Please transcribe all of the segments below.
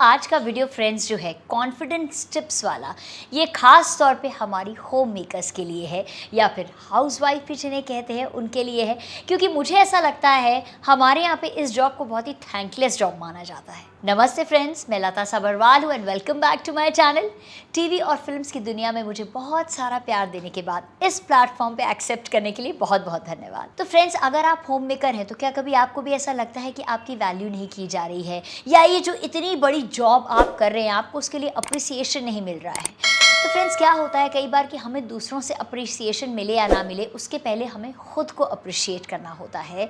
आज का video friends जो है कॉन्फिडेंस टिप्स वाला, ये खास तौर पे हमारी होम मेकर्स के लिए है या फिर हाउसवाइफ भी जिन्हें कहते हैं उनके लिए है, क्योंकि मुझे ऐसा लगता है हमारे यहाँ पे इस जॉब को बहुत ही थैंकलेस जॉब माना जाता है। नमस्ते फ्रेंड्स, मैं लता सबरवाल हूँ and welcome back to my channel. TV और फिल्म्स की दुनिया में मुझे बहुत सारा प्यार देने के बाद इस प्लेटफॉर्म पे एक्सेप्ट करने के लिए बहुत बहुत धन्यवाद। तो फ्रेंड्स, अगर आप होम मेकर हैं तो क्या कभी आपको भी ऐसा लगता है कि आपकी वैल्यू नहीं की जा रही है, या ये जो इतनी बड़ी जॉब आप कर रहे हैं आपको उसके लिए अप्रिसिएशन नहीं मिल रहा है? तो फ्रेंड्स, क्या होता है कई बार कि हमें दूसरों से अप्रिसिएशन मिले या ना मिले, उसके पहले हमें खुद को अप्रिशिएट करना होता है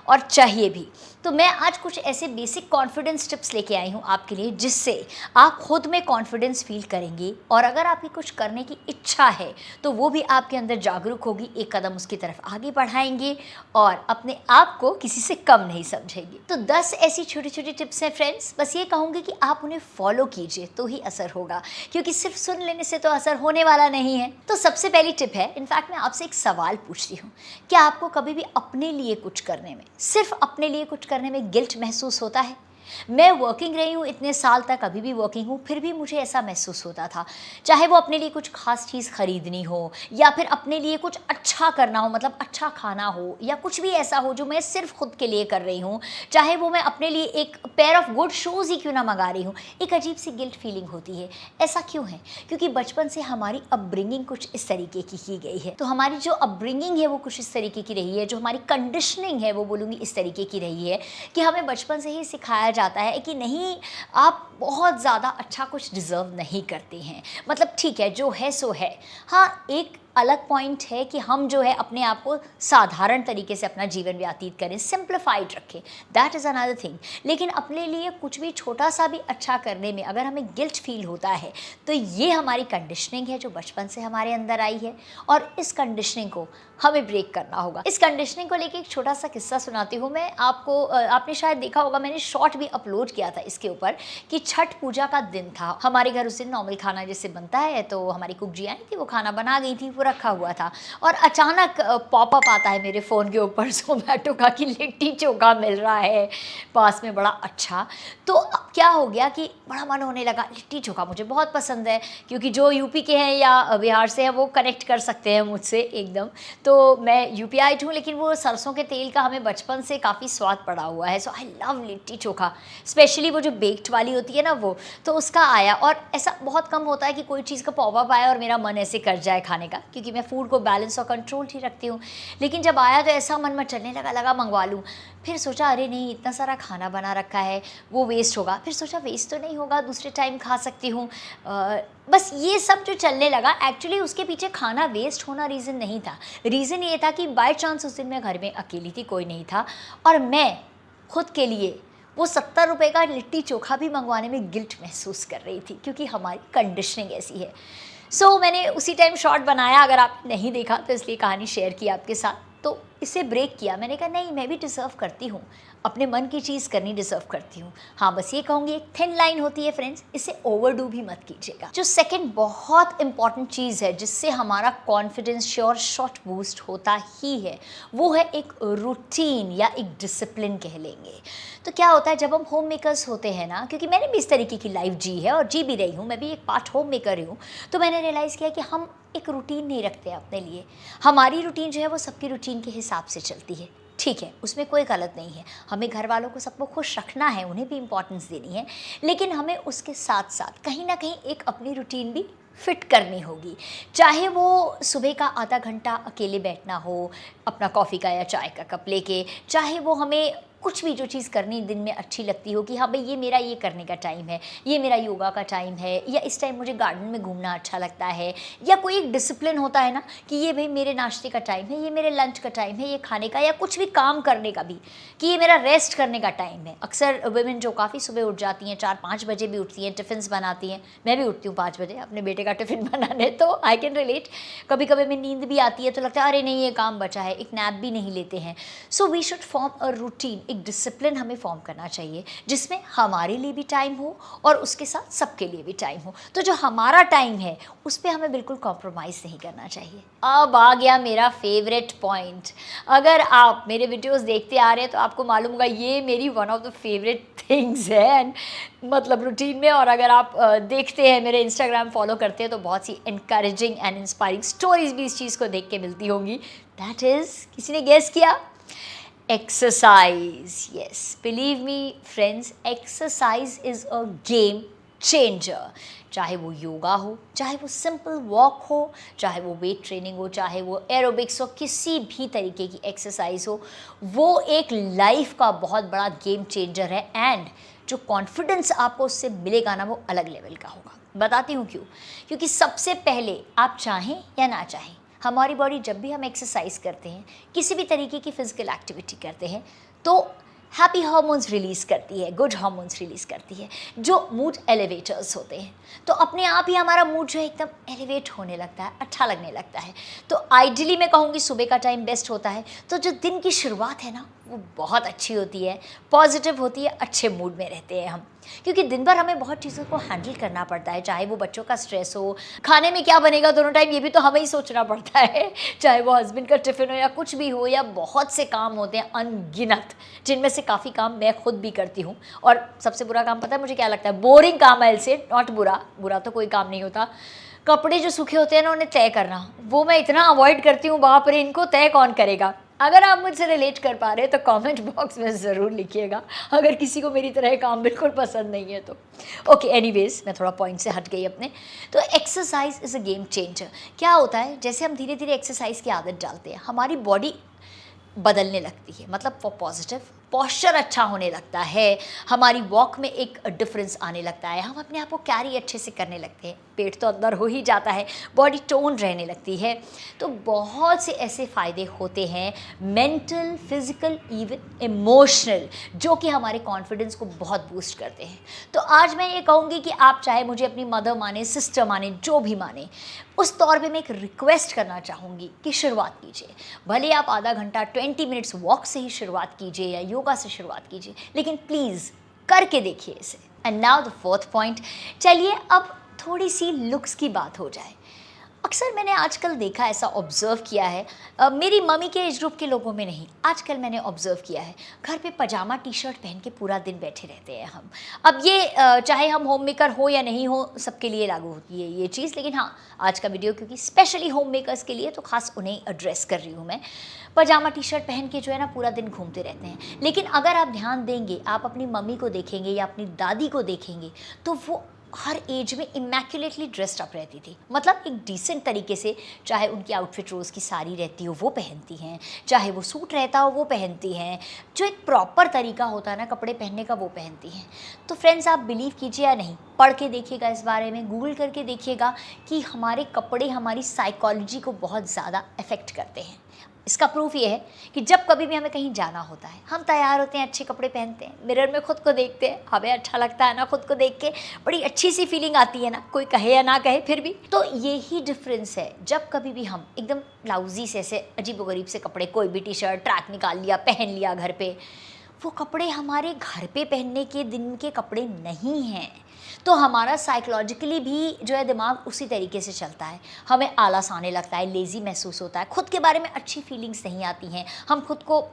और चाहिए भी। तो मैं आज कुछ ऐसे बेसिक कॉन्फिडेंस टिप्स लेके आई हूँ आपके लिए, जिससे आप खुद में कॉन्फिडेंस फील करेंगे और अगर आपकी कुछ करने की इच्छा है तो वो भी आपके अंदर जागरूक होगी, एक कदम उसकी तरफ आगे बढ़ाएंगे और अपने आप को किसी से कम नहीं समझेंगे। तो 10 ऐसी छोटी छोटी टिप्स हैं फ्रेंड्स, बस ये कहूँगी कि आप उन्हें फॉलो कीजिए तो ही असर होगा, क्योंकि सिर्फ सुन लेने से तो असर होने वाला नहीं है। तो सबसे पहली टिप है, इनफैक्ट मैं आपसे एक सवाल पूछती हूँ, क्या आपको कभी भी अपने लिए कुछ करने में, सिर्फ अपने लिए कुछ करने में गिल्ट महसूस होता है? मैं वर्किंग रही हूँ इतने साल तक, अभी भी वर्किंग हूँ, फिर भी मुझे ऐसा महसूस होता था। चाहे वो अपने लिए कुछ खास चीज़ खरीदनी हो या फिर अपने लिए कुछ अच्छा करना हो, मतलब अच्छा खाना हो, या कुछ भी ऐसा हो जो मैं सिर्फ खुद के लिए कर रही हूँ, चाहे वो मैं अपने लिए एक पेयर ऑफ गुड शूज़ ही क्यों ना मंगा रही हूँ, एक अजीब सी गिल्ट फीलिंग होती है। ऐसा क्यों है? क्योंकि बचपन से हमारी अपब्रिंगिंग कुछ इस तरीके की गई है। तो हमारी जो अपब्रिंगिंग है वो कुछ इस तरीके की रही है, जो हमारी कंडीशनिंग है वो बोलूँगी इस तरीके की रही है कि हमें बचपन से ही सिखाया जाता है कि नहीं, आप बहुत ज़्यादा अच्छा कुछ डिज़र्व नहीं करते हैं। मतलब ठीक है, जो है सो है। हाँ, एक अलग पॉइंट है कि हम जो है अपने आप को साधारण तरीके से अपना जीवन व्यतीत करें, सिंप्लीफाइड रखें, दैट इज़ अनदर थिंग। लेकिन अपने लिए कुछ भी छोटा सा भी अच्छा करने में अगर हमें गिल्ट फील होता है तो ये हमारी कंडीशनिंग है जो बचपन से हमारे अंदर आई है, और इस कंडीशनिंग को हमें ब्रेक करना होगा। इस कंडीशनिंग को लेके एक छोटा सा किस्सा सुनाती हूँ मैं आपको। आपने शायद देखा होगा, मैंने शॉर्ट भी अपलोड किया था इसके ऊपर कि छठ पूजा का दिन था। हमारे घर उस दिन नॉर्मल खाना जैसे बनता है, तो हमारी कुक जी आई थी, वो खाना बना गई थी, वो रखा हुआ था, और अचानक पॉपअप आता है मेरे फ़ोन के ऊपर ज़ोमैटो का कि लिट्टी चोखा मिल रहा है पास में, बड़ा अच्छा। तो अब क्या हो गया कि बड़ा मन होने लगा, लिट्टी चोखा मुझे बहुत पसंद है, क्योंकि जो यूपी के हैं या बिहार से हैं वो कनेक्ट कर सकते हैं मुझसे एकदम। तो मैं यूपीआईट हूँ, लेकिन वो सरसों के तेल का हमें बचपन से काफ़ी स्वाद पड़ा हुआ है। So I love litti chokha, specially वो जो बेक्ड वाली होती है ना वो, तो उसका आया। और ऐसा बहुत कम होता है कि कोई चीज़ का पॉपअप आया और मेरा मन ऐसे कर जाए खाने का, क्योंकि मैं फूड को बैलेंस और कंट्रोल ही रखती हूँ। लेकिन जब आया तो ऐसा मन में चलने लगा मंगवा लूँ। फिर सोचा अरे नहीं, इतना सारा खाना बना रखा है, वो वेस्ट होगा। फिर सोचा वेस्ट तो नहीं होगा, दूसरे टाइम खा सकती हूँ। बस ये सब जो चलने लगा, एक्चुअली उसके पीछे खाना वेस्ट होना रीज़न नहीं था। रीज़न ये था कि बाय चांस उस दिन मैं घर में अकेली थी, कोई नहीं था, और मैं खुद के लिए वो 70 रुपये का लिट्टी चोखा भी मंगवाने में गिल्ट महसूस कर रही थी, क्योंकि हमारी कंडीशनिंग ऐसी है। सो मैंने उसी टाइम शॉर्ट बनाया, अगर आपने नहीं देखा तो इसलिए कहानी शेयर की आपके साथ। तो इसे ब्रेक किया, मैंने कहा नहीं, मैं भी डिज़र्व करती हूँ, अपने मन की चीज़ करनी डिज़र्व करती हूँ। हाँ, बस ये कहूँगी, एक थिन लाइन होती है फ्रेंड्स, इसे ओवरडू भी मत कीजिएगा। जो सेकंड बहुत इंपॉर्टेंट चीज़ है जिससे हमारा कॉन्फिडेंस श्योर शॉट बूस्ट होता ही है, वो है एक रूटीन या एक डिसिप्लिन कह लेंगे। तो क्या होता है जब हम होम मेकर्स होते हैं ना, क्योंकि मैंने भी इस तरीके की लाइफ जी है और जी भी रही हूँ, मैं भी एक पार्ट होम मेकर ही हूँ, तो मैंने रियलाइज़ किया कि हम एक रूटीन नहीं रखते अपने लिए। हमारी रूटीन जो है वो सबकी रूटीन के हिसाब से चलती है, ठीक है, उसमें कोई गलत नहीं है। हमें घर वालों को सबको खुश रखना है, उन्हें भी इम्पोर्टेंस देनी है, लेकिन हमें उसके साथ साथ कहीं ना कहीं एक अपनी रूटीन भी फिट करनी होगी। चाहे वो सुबह का आधा घंटा अकेले बैठना हो अपना कॉफ़ी का या चाय का कप लेके, चाहे वो हमें कुछ भी जो चीज़ करनी दिन में अच्छी लगती हो कि हाँ भाई ये मेरा ये करने का टाइम है, ये मेरा योगा का टाइम है, या इस टाइम मुझे गार्डन में घूमना अच्छा लगता है, या कोई एक डिसिप्लिन होता है ना कि ये भाई मेरे नाश्ते का टाइम है, ये मेरे लंच का टाइम है, ये खाने का या कुछ भी काम करने का भी, कि ये मेरा रेस्ट करने का टाइम है। अक्सर वुमेन जो काफ़ी सुबह उठ जाती हैं, 4-5 बजे भी उठती हैं, टिफ़िन्स बनाती हैं, मैं भी उठती हूँ 5 बजे अपने बेटे का टिफ़िन बनाने, तो आई कैन रिलेट। कभी कभी में नींद भी आती है तो लगता है अरे नहीं ये काम बचा है, एक नैप भी नहीं लेते हैं। So we should form a routine, एक डिसिप्लिन हमें फॉर्म करना चाहिए जिसमें हमारे लिए भी टाइम हो और उसके साथ सबके लिए भी टाइम हो। तो जो हमारा टाइम है उस पर हमें बिल्कुल कॉम्प्रोमाइज़ नहीं करना चाहिए। अब आ गया मेरा फेवरेट पॉइंट। अगर आप मेरे वीडियोस देखते आ रहे हैं तो आपको मालूम होगा ये मेरी one of the favourite things है एंड मतलब रूटीन में। और अगर आप देखते हैं मेरे इंस्टाग्राम फॉलो करते हैं तो बहुत सी इनकरेजिंग एंड इंस्पायरिंग स्टोरीज भी इस चीज़ को देख के मिलती होंगी। दैट इज़, किसी ने गेस किया? Exercise. Yes, believe me friends, exercise is a game changer. चाहे वो योगा हो, चाहे वो सिंपल वॉक हो, चाहे वो वेट ट्रेनिंग हो, चाहे वो एरोबिक्स हो, किसी भी तरीके की एक्सरसाइज हो, वो एक लाइफ का बहुत बड़ा गेम चेंजर है। एंड जो कॉन्फिडेंस आपको उससे मिलेगा ना, वो अलग लेवल का होगा। बताती हूँ क्यों। क्योंकि सबसे पहले आप चाहें या ना चाहें, हमारी बॉडी जब भी हम एक्सरसाइज करते हैं, किसी भी तरीके की फिजिकल एक्टिविटी करते हैं, तो हैप्पी हार्मोन्स रिलीज़ करती है, गुड हार्मोन्स रिलीज़ करती है, जो मूड एलिवेटर्स होते हैं। तो अपने आप ही हमारा मूड जो है एकदम एलिवेट होने लगता है, अच्छा लगने लगता है। तो आइडियली मैं कहूँगी सुबह का टाइम बेस्ट होता है। तो जो दिन की शुरुआत है ना, वो बहुत अच्छी होती है, पॉजिटिव होती है, अच्छे मूड में रहते हैं हम। क्योंकि दिन भर हमें बहुत चीज़ों को हैंडल करना पड़ता है, चाहे वो बच्चों का स्ट्रेस हो, खाने में क्या बनेगा दोनों टाइम ये भी तो हमें ही सोचना पड़ता है, चाहे वो हस्बैंड का टिफ़िन हो या कुछ भी हो, या बहुत से काम होते हैं अनगिनत, जिनमें से काफ़ी काम मैं खुद भी करती हूँ। और सबसे बुरा काम पता है मुझे क्या लगता है? बोरिंग काम है। से नॉट बुरा, बुरा तो कोई काम नहीं होता। कपड़े जो सूखे होते हैं ना, उन्हें तय करना, वो मैं इतना अवॉइड करती हूँ, बाप रे, इनको तय कौन करेगा। अगर आप मुझसे रिलेट कर पा रहे हैं तो कमेंट बॉक्स में ज़रूर लिखिएगा, अगर किसी को मेरी तरह काम बिल्कुल पसंद नहीं है तो। ओके, एनीवेज, मैं थोड़ा पॉइंट से हट गई अपने। तो exercise is a game changer. क्या होता है, जैसे हम धीरे धीरे एक्सरसाइज की आदत डालते हैं, हमारी बॉडी बदलने लगती है, मतलब फॉर पॉजिटिव। पॉस्चर अच्छा होने लगता है, हमारी वॉक में एक डिफरेंस आने लगता है, हम अपने आप को कैरी अच्छे से करने लगते हैं, पेट तो अंदर हो ही जाता है, बॉडी टोन रहने लगती है। तो बहुत से ऐसे फ़ायदे होते हैं, मेंटल, फिजिकल, इवन इमोशनल, जो कि हमारे कॉन्फिडेंस को बहुत बूस्ट करते हैं। तो आज मैं ये कहूँगी कि आप चाहे मुझे अपनी मदर माने, सिस्टर माने, जो भी माने, उस तौर पे मैं एक रिक्वेस्ट करना चाहूँगी कि शुरुआत कीजिए। भले आप आधा घंटा 20 मिनट्स वॉक से ही शुरुआत कीजिए या योगा से शुरुआत कीजिए, लेकिन प्लीज़ करके देखिए इसे। And now the fourth point. चलिए अब थोड़ी सी लुक्स की बात हो जाए। अक्सर मैंने आजकल देखा, ऐसा ऑब्ज़र्व किया है, मेरी मम्मी के एज ग्रुप के लोगों में नहीं, आजकल मैंने ऑब्ज़र्व किया है, घर पे पजामा टी शर्ट पहन के पूरा दिन बैठे रहते हैं हम। अब ये चाहे हम होम मेकर हो या नहीं हो, सबके लिए लागू होती है ये चीज़, लेकिन हाँ, आज का वीडियो क्योंकि स्पेशली होम मेकर्स के लिए, तो खास उन्हें एड्रेस कर रही हूँ मैं। पजामा टी शर्ट पहन के जो है ना पूरा दिन घूमते रहते हैं। लेकिन अगर आप ध्यान देंगे, आप अपनी मम्मी को देखेंगे या अपनी दादी को देखेंगे, तो वो हर एज में इमैक्युलेटली ड्रेस्ड अप रहती थी, मतलब एक डिसेंट तरीके से, चाहे उनकी आउटफिट रोज़ की साड़ी रहती हो वो पहनती हैं, चाहे वो सूट रहता हो वो पहनती हैं, जो एक प्रॉपर तरीका होता है ना कपड़े पहनने का, वो पहनती हैं। तो फ्रेंड्स, आप बिलीव कीजिए या नहीं, पढ़ के देखिएगा इस बारे में, गूगल करके देखिएगा कि हमारे कपड़े हमारी साइकोलॉजी को बहुत ज़्यादा अफेक्ट करते हैं। इसका प्रूफ ये है कि जब कभी भी हमें कहीं जाना होता है, हम तैयार होते हैं, अच्छे कपड़े पहनते हैं, मिरर में खुद को देखते हैं, हमें अच्छा लगता है ना खुद को देख के, बड़ी अच्छी सी फीलिंग आती है ना, कोई कहे या ना कहे फिर भी। तो यही डिफरेंस है, जब कभी भी हम एकदम लाउजी से, ऐसे अजीबोगरीब से कपड़े, कोई भी टी शर्ट ट्रैक निकाल लिया, पहन लिया घर पे, वो कपड़े हमारे घर पे पहनने के दिन के कपड़े नहीं हैं। तो हमारा साइकोलॉजिकली भी जो है दिमाग उसी तरीके से चलता है, हमें आलस आने लगता है, लेज़ी महसूस होता है, खुद के बारे में अच्छी फीलिंग्स नहीं आती हैं, हम खुद को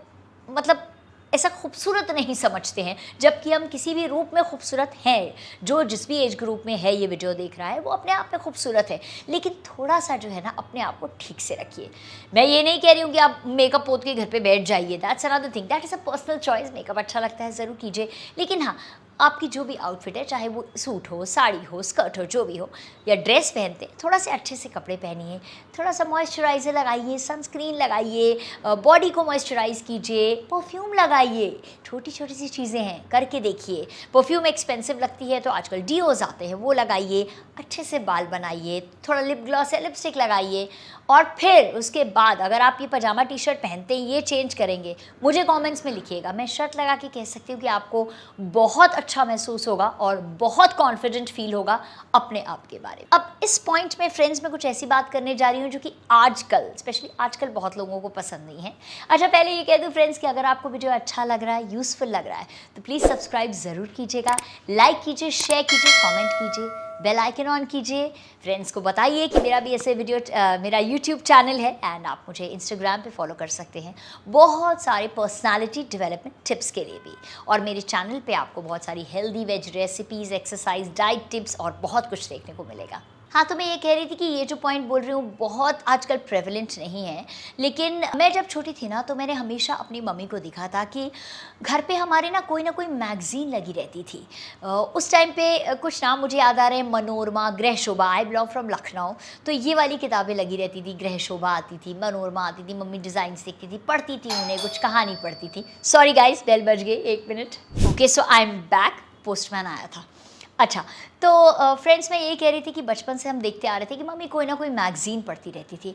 मतलब ऐसा खूबसूरत नहीं समझते हैं, जबकि हम किसी भी रूप में खूबसूरत हैं। जो जिस भी एज ग्रुप में है ये वीडियो देख रहा है, वो अपने आप में खूबसूरत है, लेकिन थोड़ा सा जो है ना अपने आप को ठीक से रखिए। मैं ये नहीं कह रही हूँ कि आप मेकअप पोत के घर पे बैठ जाइए, that's another thing, that is a personal choice. Makeup अच्छा लगता है ज़रूर कीजिए, लेकिन हाँ, आपकी जो भी आउटफिट है, चाहे वो सूट हो, साड़ी हो, स्कर्ट हो, जो भी हो, या ड्रेस पहनते, थोड़ा से अच्छे से कपड़े पहनिए, थोड़ा सा मॉइस्चराइज़र लगाइए, सनस्क्रीन लगाइए, बॉडी को मॉइस्चराइज़ कीजिए, परफ्यूम लगाइए, छोटी छोटी सी चीज़ें हैं, करके देखिए। परफ्यूम एक्सपेंसिव लगती है तो आजकल डीओज आते हैं, वो लगाइए, अच्छे से बाल बनाइए, थोड़ा लिप ग्लॉस या लिपस्टिक लगाइए, और फिर उसके बाद अगर आप ये पजामा टी शर्ट पहनते हैं, ये चेंज करेंगे, मुझे कमेंट्स में लिखिएगा। मैं शर्ट लगा के कह सकती हूँ कि आपको बहुत अच्छा महसूस होगा और बहुत कॉन्फिडेंट फील होगा अपने आप के बारे में। अब इस पॉइंट में फ्रेंड्स मैं कुछ ऐसी बात करने जा रही हूँ जो कि आजकल, स्पेशली आजकल बहुत लोगों को पसंद नहीं है। अच्छा, पहले ये कह दूँ फ्रेंड्स कि अगर आपको वीडियो अच्छा लग रहा है, यूज़फुल लग रहा है, तो प्लीज़ सब्सक्राइब ज़रूर कीजिएगा, लाइक कीजिए, शेयर कीजिए, कमेंट कीजिए, बेल आइकन ऑन कीजिए। फ्रेंड्स को बताइए कि मेरा भी ऐसे वीडियो मेरा यूट्यूब चैनल है एंड आप मुझे इंस्टाग्राम पे फॉलो कर सकते हैं बहुत सारे पर्सनालिटी डेवलपमेंट टिप्स के लिए भी। और मेरे चैनल पे आपको बहुत सारी healthy veg recipes, exercise, diet tips और बहुत कुछ देखने को मिलेगा। हाँ, तो मैं ये कह रही थी कि ये जो पॉइंट बोल रही हूँ बहुत आजकल प्रेवलेंट नहीं है, लेकिन मैं जब छोटी थी ना तो मैंने हमेशा अपनी मम्मी को देखा था कि घर पे हमारे ना कोई मैगज़ीन लगी रहती थी। उस टाइम पे कुछ नाम मुझे याद आ रहे हैं, मनोरमा, गृह शोभा, आई बिलोंग फ्रॉम लखनऊ, तो ये वाली किताबें लगी रहती थी। गृह शोभा आती थी, मनोरमा आती थी, मम्मी डिज़ाइंस देखती थी, पढ़ती थी उन्हें, कुछ कहानी पढ़ती थी। सॉरी गाइस, बेल बज गई, 1 minute. Okay, so I am back, postman आया था। अच्छा, तो फ्रेंड्स मैं ये कह रही थी कि बचपन से हम देखते आ रहे थे कि मम्मी कोई ना कोई मैगज़ीन पढ़ती रहती थी।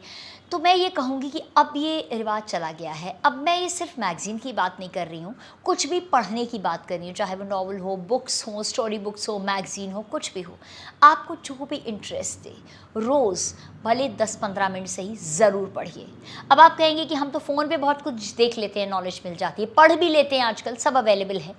तो मैं ये कहूँगी कि अब ये रिवाज चला गया है। अब मैं ये सिर्फ मैगज़ीन की बात नहीं कर रही हूँ, कुछ भी पढ़ने की बात कर रही हूँ, चाहे वो नॉवल हो, बुक्स हो, स्टोरी बुक्स हो, मैगज़ीन हो, कुछ भी हो। आपको जो भी इंटरेस्ट दे, रोज़ भले 10-15 मिनट से ही ज़रूर पढ़िए। अब आप कहेंगे कि हम तो फ़ोन पे बहुत कुछ देख लेते हैं, नॉलेज मिल जाती है, पढ़ भी लेते हैं, आजकल सब अवेलेबल है।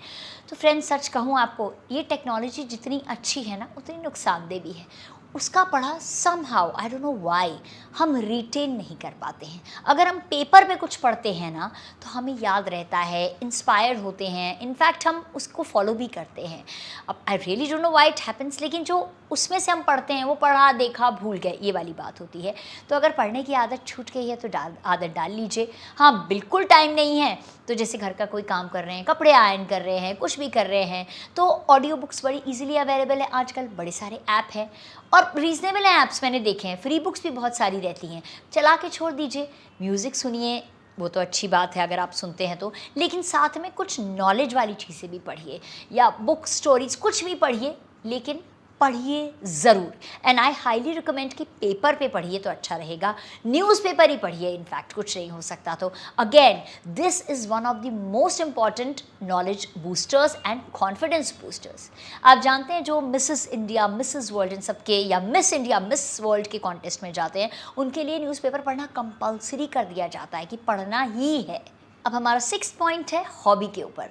तो फ्रेंड्स सच कहूँ आपको, ये टेक्नोलॉजी जितनी अच्छी है ना उतनी नुकसानदेह भी है। उसका पढ़ा somehow, I don't know why, हम रिटेन नहीं कर पाते हैं। अगर हम पेपर पे कुछ पढ़ते हैं ना तो हमें याद रहता है, इंस्पायर्ड होते हैं, इनफैक्ट हम उसको फॉलो भी करते हैं। अब I really don't know why it happens, लेकिन जो उसमें से हम पढ़ते हैं वो पढ़ा, देखा, भूल गए, ये वाली बात होती है। तो अगर पढ़ने की आदत छूट गई है तो आदत डाल लीजिए। हाँ, बिल्कुल टाइम नहीं है तो जैसे घर का कोई काम कर रहे हैं, कपड़े आयरन कर रहे हैं, कुछ भी कर रहे हैं, तो ऑडियो बुक्स बड़ी इजीली अवेलेबल है आजकल, बड़े सारे ऐप हैं और रीज़नेबल ऐप्स मैंने देखे हैं, फ्री बुक्स भी बहुत सारी रहती हैं, चला के छोड़ दीजिए। म्यूज़िक सुनिए, वो तो अच्छी बात है अगर आप सुनते हैं तो, लेकिन साथ में कुछ नॉलेज वाली चीज़ें भी पढ़िए, या बुक, स्टोरीज, कुछ भी पढ़िए, लेकिन पढ़िए ज़रूर। एंड आई हाईली रिकमेंड कि पेपर पे पढ़िए तो अच्छा रहेगा, न्यूज़पेपर ही पढ़िए, इनफैक्ट कुछ नहीं हो सकता तो। Again this is one of the most important knowledge boosters and confidence boosters. आप जानते हैं जो मिसेस इंडिया, मिसेस वर्ल्ड, इन सबके, या मिस इंडिया, मिस वर्ल्ड के कॉन्टेस्ट में जाते हैं, उनके लिए न्यूज़पेपर पढ़ना कंपल्सरी कर दिया जाता है कि पढ़ना ही है। अब हमारा 6th पॉइंट है हॉबी के ऊपर।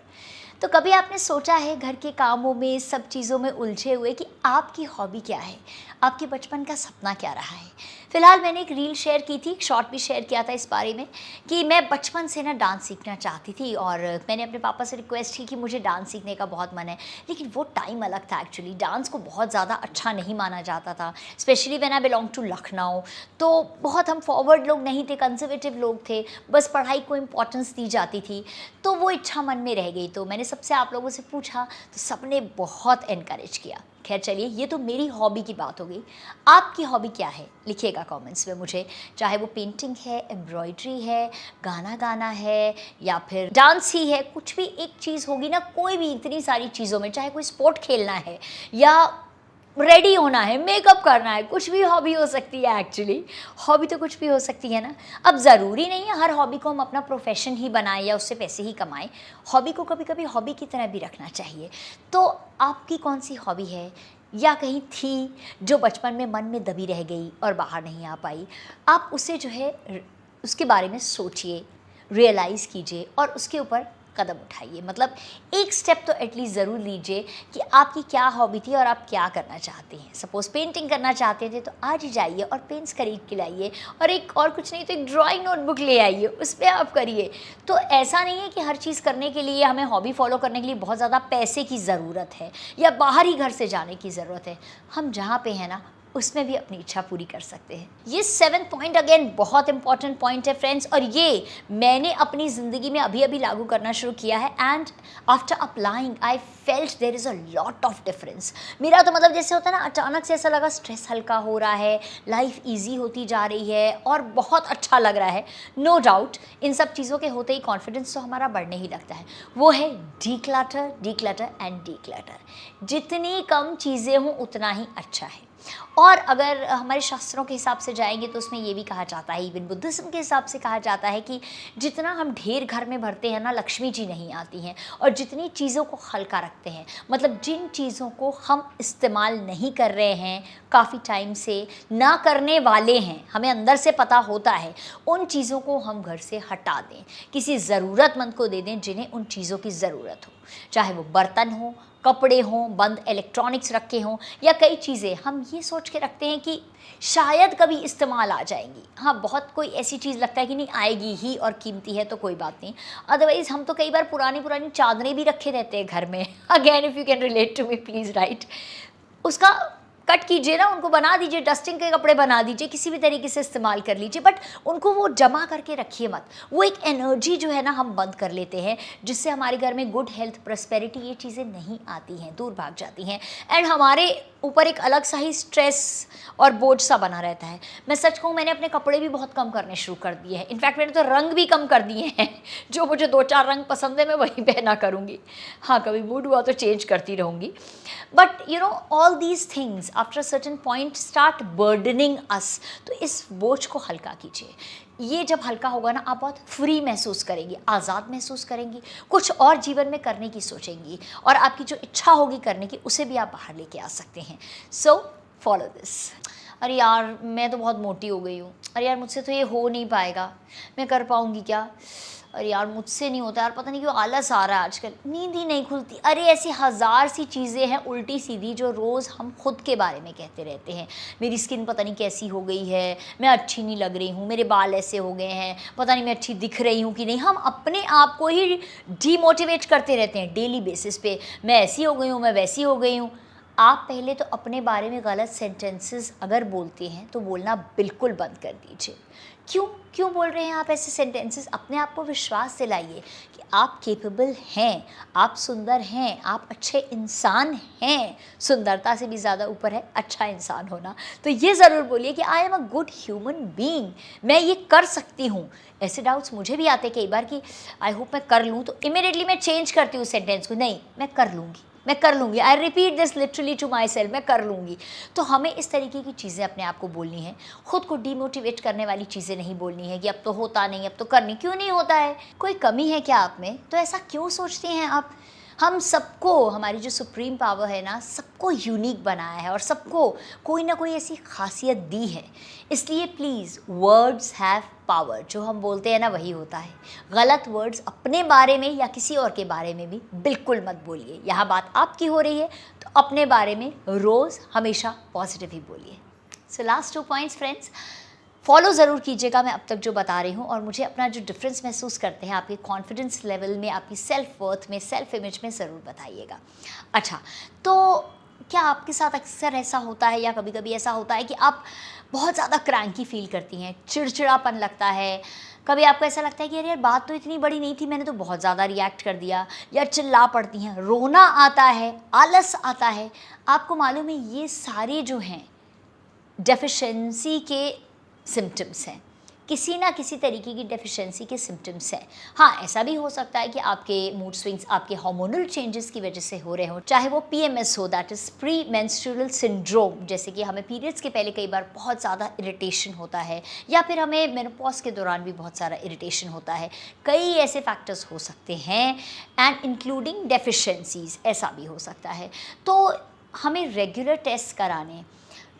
तो कभी आपने सोचा है घर के कामों में, सब चीज़ों में उलझे हुए कि आपकी हॉबी क्या है, आपके बचपन का सपना क्या रहा है? फ़िलहाल मैंने एक रील शेयर की थी, शॉर्ट भी शेयर किया था इस बारे में कि मैं बचपन से ना डांस सीखना चाहती थी और मैंने अपने पापा से रिक्वेस्ट की कि मुझे डांस सीखने का बहुत मन है। लेकिन वो टाइम अलग था एक्चुअली, डांस को बहुत ज़्यादा अच्छा नहीं माना जाता था, specially when I belong to Lucknow. तो बहुत हम फॉरवर्ड लोग नहीं थे, कंजर्वेटिव लोग थे, बस पढ़ाई को इम्पोर्टेंस दी जाती थी। तो वो इच्छा मन में रह गई। तो मैंने सबसे आप लोगों से पूछा तो सबने बहुत एनकरेज किया। खैर चलिए, ये तो मेरी हॉबी की बात हो गई। आपकी हॉबी क्या है लिखिएगा कमेंट्स में मुझे, चाहे वो पेंटिंग है, एम्ब्रॉयडरी है, गाना गाना है, या फिर डांस ही है, कुछ भी एक चीज़ होगी ना, कोई भी, इतनी सारी चीज़ों में, चाहे कोई स्पोर्ट खेलना है या रेडी होना है, मेकअप करना है, कुछ भी हॉबी हो सकती है। एक्चुअली हॉबी तो कुछ भी हो सकती है ना। अब ज़रूरी नहीं है हर हॉबी को हम अपना प्रोफेशन ही बनाएं या उससे पैसे ही कमाएं। हॉबी को कभी कभी हॉबी की तरह भी रखना चाहिए। तो आपकी कौन सी हॉबी है या कहीं थी जो बचपन में मन में दबी रह गई और बाहर नहीं आ पाई? आप उसे जो है उसके बारे में सोचिए, रियलाइज़ कीजिए और उसके ऊपर कदम उठाइए। मतलब एक स्टेप तो एटलीस्ट ज़रूर लीजिए कि आपकी क्या हॉबी थी और आप क्या करना चाहते हैं। सपोज़ पेंटिंग करना चाहते थे तो आज ही जाइए और पेंट्स खरीद के लाइए, और एक और कुछ नहीं तो एक ड्राइंग नोटबुक ले आइए, उस पर आप करिए। तो ऐसा नहीं है कि हर चीज़ करने के लिए हमें हॉबी फॉलो करने के लिए बहुत ज़्यादा पैसे की ज़रूरत है या बाहर ही घर से जाने की ज़रूरत है। हम जहाँ पे हैं ना उसमें भी अपनी इच्छा पूरी कर सकते हैं। ये 7th पॉइंट अगेन बहुत इंपॉर्टेंट पॉइंट है फ्रेंड्स, और ये मैंने अपनी ज़िंदगी में अभी अभी लागू करना शुरू किया है and after applying I felt there is a lot of difference. मेरा तो मतलब जैसे होता है ना, अचानक से ऐसा लगा स्ट्रेस हल्का हो रहा है, लाइफ ईजी होती जा रही है और बहुत अच्छा लग रहा है। नो डाउट इन सब चीज़ों के होते ही कॉन्फिडेंस तो हमारा बढ़ने ही लगता है। वो है डीक्लटर, डीक्लटर एंड डीक्लटर। जितनी कम चीज़ें हों उतना ही अच्छा है। और अगर हमारे शास्त्रों के हिसाब से जाएंगे तो उसमें ये भी कहा जाता है, इवन बुद्धिज्म के हिसाब से कहा जाता है कि जितना हम ढेर घर में भरते हैं ना, लक्ष्मी जी नहीं आती हैं। और जितनी चीज़ों को हल्का रखते हैं, मतलब जिन चीज़ों को हम इस्तेमाल नहीं कर रहे हैं, काफ़ी टाइम से ना करने वाले हैं, हमें अंदर से पता होता है, उन चीज़ों को हम घर से हटा दें, किसी ज़रूरतमंद को दे दें जिन्हें उन चीज़ों की ज़रूरत हो। चाहे वो बर्तन हो, कपड़े हों, बंद इलेक्ट्रॉनिक्स रखे हों, या कई चीज़ें हम ये सोच के रखते हैं कि शायद कभी इस्तेमाल आ जाएंगी। हाँ, बहुत कोई ऐसी चीज़ लगता है कि नहीं आएगी ही और कीमती है तो कोई बात नहीं। अदरवाइज़ हम तो कई बार पुरानी पुरानी चादरें भी रखे रहते हैं घर में। Again if you can relate to me please right. उसका कट कीजिए ना, उनको बना दीजिए, डस्टिंग के कपड़े बना दीजिए, किसी भी तरीके से इस्तेमाल कर लीजिए, बट उनको वो जमा करके रखिए मत। वो एक एनर्जी जो है ना हम बंद कर लेते हैं, जिससे हमारे घर में गुड हेल्थ, प्रॉस्पेरिटी, ये चीज़ें नहीं आती हैं, दूर भाग जाती हैं, एंड हमारे ऊपर एक अलग सा ही स्ट्रेस और बोझ सा बना रहता है। मैं सच कहूँ, मैंने अपने कपड़े भी बहुत कम करने शुरू कर दिए हैं। इनफैक्ट मैंने तो रंग भी कम कर दिए हैं। जो मुझे 2-4 रंग पसंद है मैं वही पहना करूँगी। हाँ, कभी मूड हुआ तो चेंज करती रहूँगी। But you know all these things after a certain point start burdening us. तो इस बोझ को हल्का कीजिए। ये जब हल्का होगा ना, आप बहुत फ्री महसूस करेंगी, आज़ाद महसूस करेंगी, कुछ और जीवन में करने की सोचेंगी, और आपकी जो इच्छा होगी करने की उसे भी आप बाहर लेके आ सकते हैं। So follow this. अरे यार, मैं तो बहुत मोटी हो गई हूँ, अरे यार मुझसे तो ये हो नहीं पाएगा, मैं कर पाऊँगी क्या, अरे यार मुझसे नहीं होता यार, पता नहीं क्यों आलस आ रहा है आजकल, नींद ही नहीं खुलती। अरे ऐसी हज़ार सी चीज़ें हैं उल्टी सीधी जो रोज़ हम खुद के बारे में कहते रहते हैं। मेरी स्किन पता नहीं कैसी हो गई है, मैं अच्छी नहीं लग रही हूँ, मेरे बाल ऐसे हो गए हैं, पता नहीं मैं अच्छी दिख रही हूँ कि नहीं। हम अपने आप को ही डीमोटिवेट करते रहते हैं डेली बेसिस पे। मैं ऐसी हो गई हूँ, मैं वैसी हो गई हूँ। आप पहले तो अपने बारे में गलत सेंटेंसेस अगर बोलते हैं तो बोलना बिल्कुल बंद कर दीजिए। क्यों बोल रहे हैं आप ऐसे सेंटेंसेस? अपने आप को विश्वास दिलाइए कि आप केपेबल हैं, आप सुंदर हैं, आप अच्छे इंसान हैं। सुंदरता से भी ज़्यादा ऊपर है अच्छा इंसान होना। तो ये ज़रूर बोलिए कि I am a good human being, मैं ये कर सकती हूँ। ऐसे डाउट्स मुझे भी आते कई बार कि आई होप मैं कर लूँ, तो इमीडिएटली मैं चेंज करती हूँ सेंटेंस को, नहीं मैं कर लूँगी, मैं कर लूँगी। I repeat this literally to myself, मैं कर लूँगी। तो हमें इस तरीके की चीज़ें अपने आप को बोलनी है। खुद को डीमोटिवेट करने वाली चीज़ें नहीं बोलनी है कि अब तो होता नहीं, अब तो करनी। क्यों नहीं होता है? कोई कमी है क्या आप में? तो ऐसा क्यों सोचते हैं आप? हम सबको, हमारी जो सुप्रीम पावर है ना, सबको यूनिक बनाया है और सबको कोई ना कोई ऐसी खासियत दी है। इसलिए प्लीज़, वर्ड्स हैव पावर, जो हम बोलते हैं ना वही होता है। गलत वर्ड्स अपने बारे में या किसी और के बारे में भी बिल्कुल मत बोलिए। यहाँ बात आपकी हो रही है तो अपने बारे में रोज़ हमेशा पॉजिटिव ही बोलिए। So last 2 points friends, follow ज़रूर कीजिएगा मैं अब तक जो बता रही हूँ, और मुझे अपना जो डिफरेंस महसूस करते हैं आपके कॉन्फिडेंस लेवल में, आपकी सेल्फ वर्थ में, सेल्फ इमेज में, ज़रूर बताइएगा। अच्छा, तो क्या आपके साथ अक्सर ऐसा होता है या कभी कभी ऐसा होता है कि आप बहुत ज़्यादा क्रैंकी फील करती हैं, चिड़चिड़ापन लगता है, कभी आपको ऐसा लगता है कि अरे यार बात तो इतनी बड़ी नहीं थी, मैंने तो बहुत ज़्यादा रिएक्ट कर दिया, या चिल्ला पड़ती हैं, रोना आता है, आलस आता है? आपको मालूम है ये सारे जो हैं डेफिशिएंसी के सिम्टम्स हैं, किसी ना किसी तरीके की डेफिशिएंसी के सिम्टम्स हैं। हाँ, ऐसा भी हो सकता है कि आपके मूड स्विंग्स आपके हार्मोनल चेंजेस की वजह से हो रहे हो, चाहे वो PMS हो, that is pre menstrual syndrome, जैसे कि हमें पीरियड्स के पहले कई बार बहुत ज़्यादा इरिटेशन होता है, या फिर हमें मेनोपॉज के दौरान भी बहुत सारा इरिटेशन होता है। कई ऐसे फैक्टर्स हो सकते हैं, एंड इंक्लूडिंग डेफिशिएंसीज, ऐसा भी हो सकता है। तो हमें रेगुलर टेस्ट कराने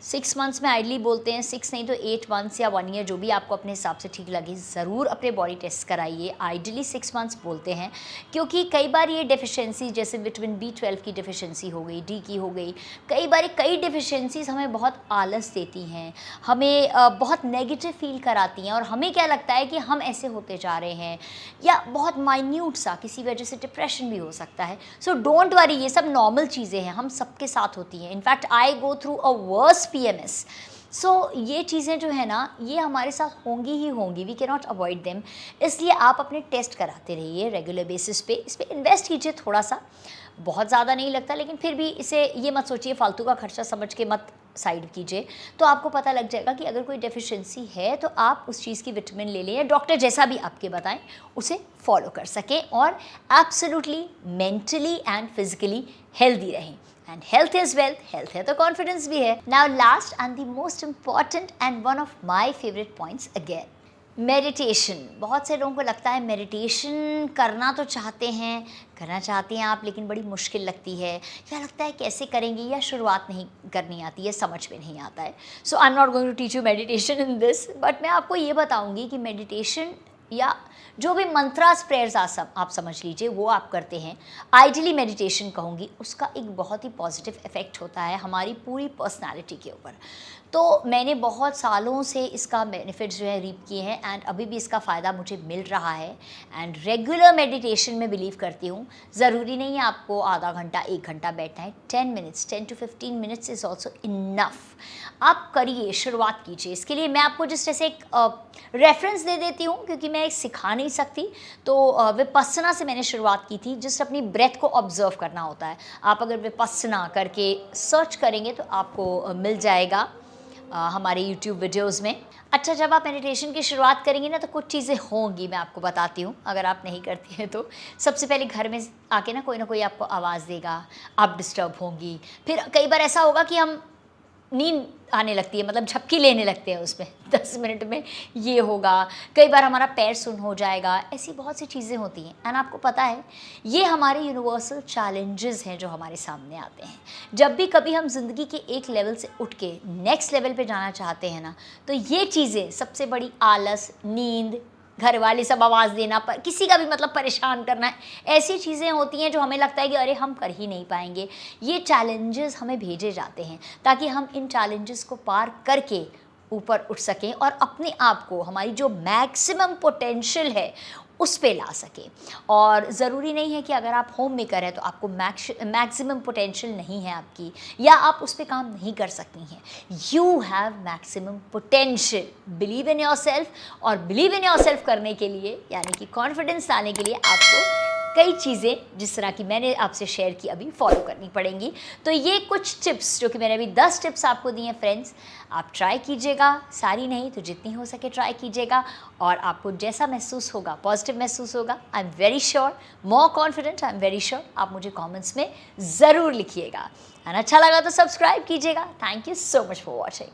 6 मंथ्स में आइडली बोलते हैं, 6 नहीं तो 8 मंथ्स या 1 ईयर, जो भी आपको अपने हिसाब से ठीक लगे, ज़रूर अपने बॉडी टेस्ट कराइए। आइडली 6 मंथ्स बोलते हैं, क्योंकि कई बार ये डेफिशिएंसी, जैसे विटामिन B12 की डेफिशिएंसी हो गई, D की हो गई, कई बार कई डेफिशिएंसीज हमें बहुत आलस देती हैं, हमें बहुत नेगेटिव फील कराती हैं, और हमें क्या लगता है कि हम ऐसे होते जा रहे हैं, या बहुत माइन्यूट सा किसी वजह से डिप्रेशन भी हो सकता है। सो डोंट वरी, ये सब नॉर्मल चीज़ें हैं, हम सबके साथ होती हैं। In fact I go through a worse PMS। So ये चीज़ें जो है ना, ये हमारे साथ होंगी ही होंगी, we can not avoid them. इसलिए आप अपने टेस्ट कराते रहिए रेगुलर बेसिस पे, इस पर इन्वेस्ट कीजिए थोड़ा सा, बहुत ज़्यादा नहीं लगता, लेकिन फिर भी इसे ये मत सोचिए फालतू का खर्चा समझ के मत साइड कीजिए। तो आपको पता लग जाएगा कि अगर कोई डेफिशिएंसी है तो आप उस चीज़ की विटामिन ले लें, या डॉक्टर जैसा भी आपके बताएं उसे फॉलो कर सकें, और absolutely mentally and physically healthy रहें। And health is wealth, health है तो कॉन्फिडेंस भी है। Now last and the most important and one of my favourite points again, meditation. बहुत से लोगों को लगता है मेडिटेशन करना तो चाहते हैं, करना चाहते हैं आप, लेकिन बड़ी मुश्किल लगती है, क्या लगता है कैसे करेंगे, या शुरुआत नहीं करनी आती है, समझ में नहीं आता है। So I am not going to teach you meditation in this, but मैं आपको ये बताऊंगी कि मेडिटेशन या जो भी मंत्रास प्रेयर्स आप समझ लीजिए वो आप करते हैं, आइडियली मेडिटेशन कहूँगी, उसका एक बहुत ही पॉजिटिव इफ़ेक्ट होता है हमारी पूरी पर्सनालिटी के ऊपर। तो मैंने बहुत सालों से इसका बेनिफिट जो है रीप किए हैं एंड अभी भी इसका फ़ायदा मुझे मिल रहा है। एंड रेगुलर मेडिटेशन में बिलीव करती हूँ, ज़रूरी नहीं है आपको आधा घंटा 1 घंटा बैठना है, 10 minutes 10 to 15 minutes is also enough. आप करिए, शुरुआत कीजिए। इसके लिए मैं आपको जिस ऐसे एक रेफरेंस दे देती हूँ, क्योंकि मैं एक सिखा नहीं सकती, तो विपस्सना से मैंने शुरुआत की थी। जस्ट अपनी ब्रेथ को ऑब्जर्व करना होता है। आप अगर विपस्सना करके सर्च करेंगे तो आपको मिल जाएगा हमारे YouTube वीडियोज़ में। अच्छा, जब आप मेडिटेशन की शुरुआत करेंगे ना तो कुछ चीज़ें होंगी, मैं आपको बताती हूँ, अगर आप नहीं करती हैं तो। सबसे पहले घर में आके ना कोई आपको आवाज़ देगा, आप डिस्टर्ब होंगी। फिर कई बार ऐसा होगा कि हम नींद आने लगती है, मतलब झपकी लेने लगते हैं उसमें 10 मिनट में, ये होगा। कई बार हमारा पैर सुन्न हो जाएगा, ऐसी बहुत सी चीज़ें होती हैं। एंड आपको पता है ये हमारे यूनिवर्सल चैलेंजेस हैं जो हमारे सामने आते हैं। जब भी कभी हम ज़िंदगी के एक लेवल से उठ के नेक्स्ट लेवल पे जाना चाहते हैं ना, तो ये चीज़ें सबसे बड़ी, आलस, नींद, घर वाले सब आवाज़ देना, पर किसी का भी मतलब परेशान करना है, ऐसी चीज़ें होती हैं जो हमें लगता है कि अरे हम कर ही नहीं पाएंगे। ये चैलेंजेस हमें भेजे जाते हैं ताकि हम इन चैलेंजेस को पार करके ऊपर उठ सकें और अपने आप को, हमारी जो मैक्सिमम पोटेंशियल है उस पे ला सके। और ज़रूरी नहीं है कि अगर आप होम मेकर हैं तो आपको मैक्सिमम पोटेंशियल नहीं है आपकी, या आप उस पे काम नहीं कर सकती हैं। You have maximum potential. Believe in your self, और बिलीव इन योर सेल्फ करने के लिए, यानी कि कॉन्फिडेंस लाने के लिए, आपको कई चीज़ें जिस तरह की मैंने आपसे शेयर की अभी फॉलो करनी पड़ेंगी। तो ये कुछ टिप्स जो कि मैंने अभी 10 टिप्स आपको दी हैं फ्रेंड्स, आप ट्राई कीजिएगा। सारी नहीं तो जितनी हो सके ट्राई कीजिएगा, और आपको जैसा महसूस होगा, पॉजिटिव महसूस होगा, I am very sure, more confident, I am very sure, आप मुझे कॉमेंट्स में ज़रूर लिखिएगा। एंड अच्छा लगा तो सब्सक्राइब कीजिएगा। Thank you so much for watching.